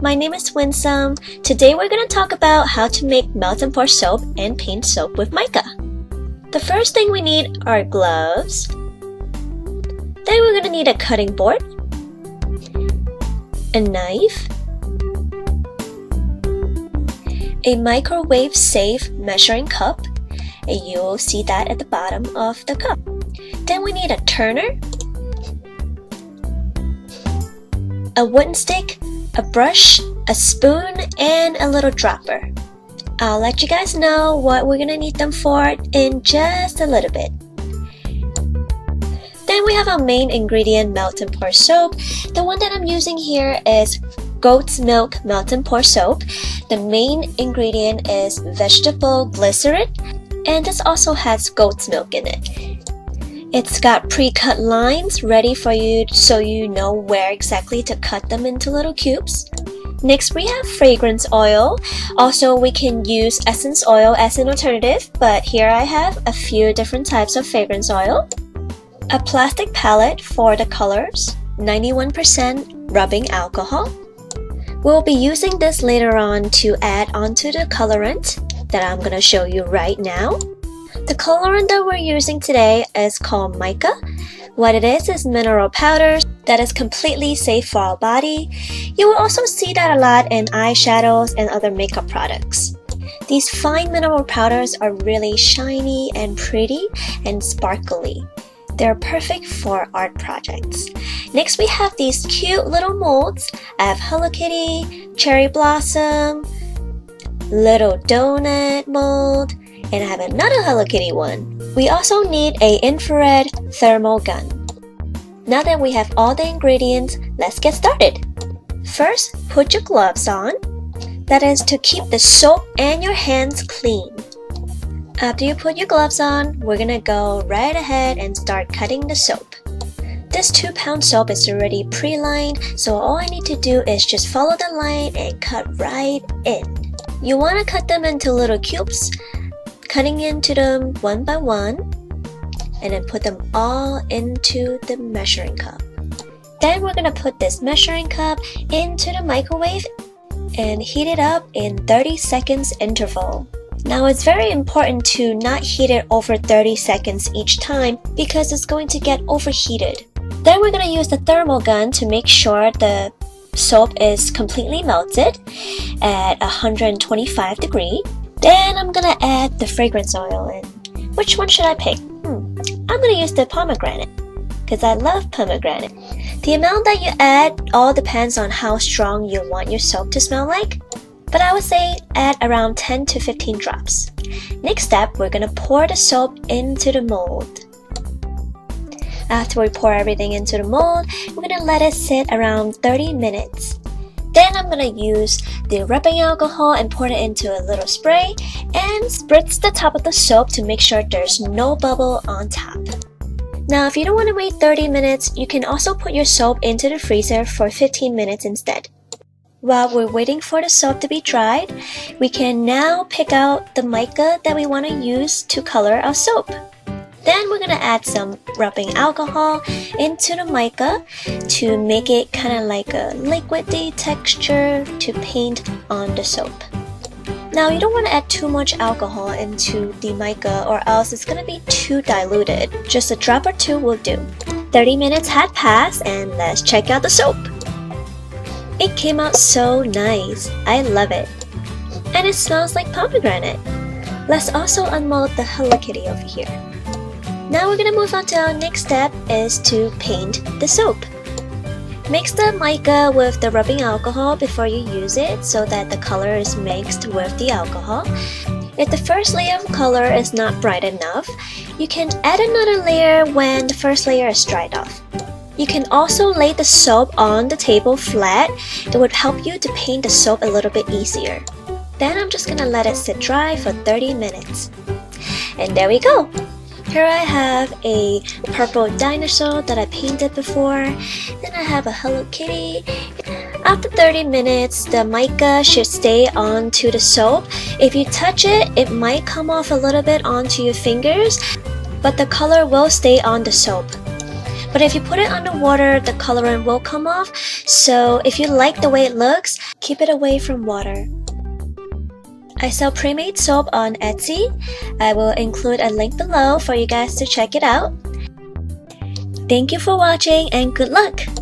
my name is Winsome. Today we're going to talk about how to make melt and pour soap and paint soap with mica. The first thing we need are gloves. Then we're going to need a cutting board, a knife, a microwave safe measuring cup, and you'll see that at the bottom of the cup. Then we need a turner, a wooden stick, a brush, a spoon, and a little dropper. I'll let you guys know what we're gonna need them for in just a little bit. Then we have our main ingredient, melt and pour soap. The one that I'm using here is goat's milk melt and pour soap. The main ingredient is vegetable glycerin, and this also has goat's milk in it. It's got pre-cut lines ready for you so you know where exactly to cut them into little cubes. Next we have fragrance oil. Also we can use essence oil as an alternative, but here I have a few different types of fragrance oil. A plastic palette for the colors, 91% rubbing alcohol. We'll be using this later on to add onto the colorant that I'm going to show you right now. The colorant that we're using today is called Mica. What it is mineral powder that is completely safe for our body. You will also see that a lot in eyeshadows and other makeup products. These fine mineral powders are really shiny and pretty and sparkly. They're perfect for art projects. Next we have these cute little molds. I have Hello Kitty, cherry blossom, little donut mold, and I have another Hello Kitty one. We also need an infrared thermal gun. Now that we have all the ingredients, let's get started. First, put your gloves on. That is to keep the soap and your hands clean. After you put your gloves on, we're gonna go right ahead and start cutting the soap. This 2-pound soap is already pre-lined, so all I need to do is just follow the line and cut right in. You want to cut them into little cubes, cutting into them one by one, and then put them all into the measuring cup. Then we're gonna put this measuring cup into the microwave and heat it up in 30 seconds interval. Now it's very important to not heat it over 30 seconds each time because it's going to get overheated. Then we're gonna use the thermal gun to make sure the soap is completely melted at 125 degrees. Then I'm gonna add the fragrance oil in. Which one should I pick? I'm gonna use the pomegranate because I love pomegranate. The amount that you add all depends on how strong you want your soap to smell like, but I would say add around 10 to 15 drops. Next step, we're gonna pour the soap into the mold. After we pour everything into the mold, we're gonna let it sit around 30 minutes. Then I'm gonna use the rubbing alcohol and pour it into a little spray and spritz the top of the soap to make sure there's no bubble on top. Now if you don't want to wait 30 minutes, you can also put your soap into the freezer for 15 minutes instead. While we're waiting for the soap to be dried, we can now pick out the mica that we want to use to color our soap. Then we're gonna add some rubbing alcohol into the mica to make it kind of like a liquidy texture to paint on the soap. Now you don't want to add too much alcohol into the mica or else it's gonna be too diluted. Just a drop or two will do. 30 minutes had passed and let's check out the soap. It came out so nice. I love it. And it smells like pomegranate. Let's also unmold the Hello Kitty over here. Now we're gonna move on to our next step is to paint the soap. Mix the mica with the rubbing alcohol before you use it so that the color is mixed with the alcohol. If the first layer of color is not bright enough, you can add another layer when the first layer is dried off. You can also lay the soap on the table flat. It would help you to paint the soap a little bit easier. Then I'm just gonna let it sit dry for 30 minutes. And there we go! Here I have a purple dinosaur that I painted before. Then I have a Hello Kitty. After 30 minutes, the mica should stay onto the soap. If you touch it, it might come off a little bit onto your fingers, but the color will stay on the soap. But if you put it under water, the colorant will come off. So if you like the way it looks, keep it away from water. I sell pre-made soap on Etsy. I will include a link below for you guys to check it out. Thank you for watching and good luck!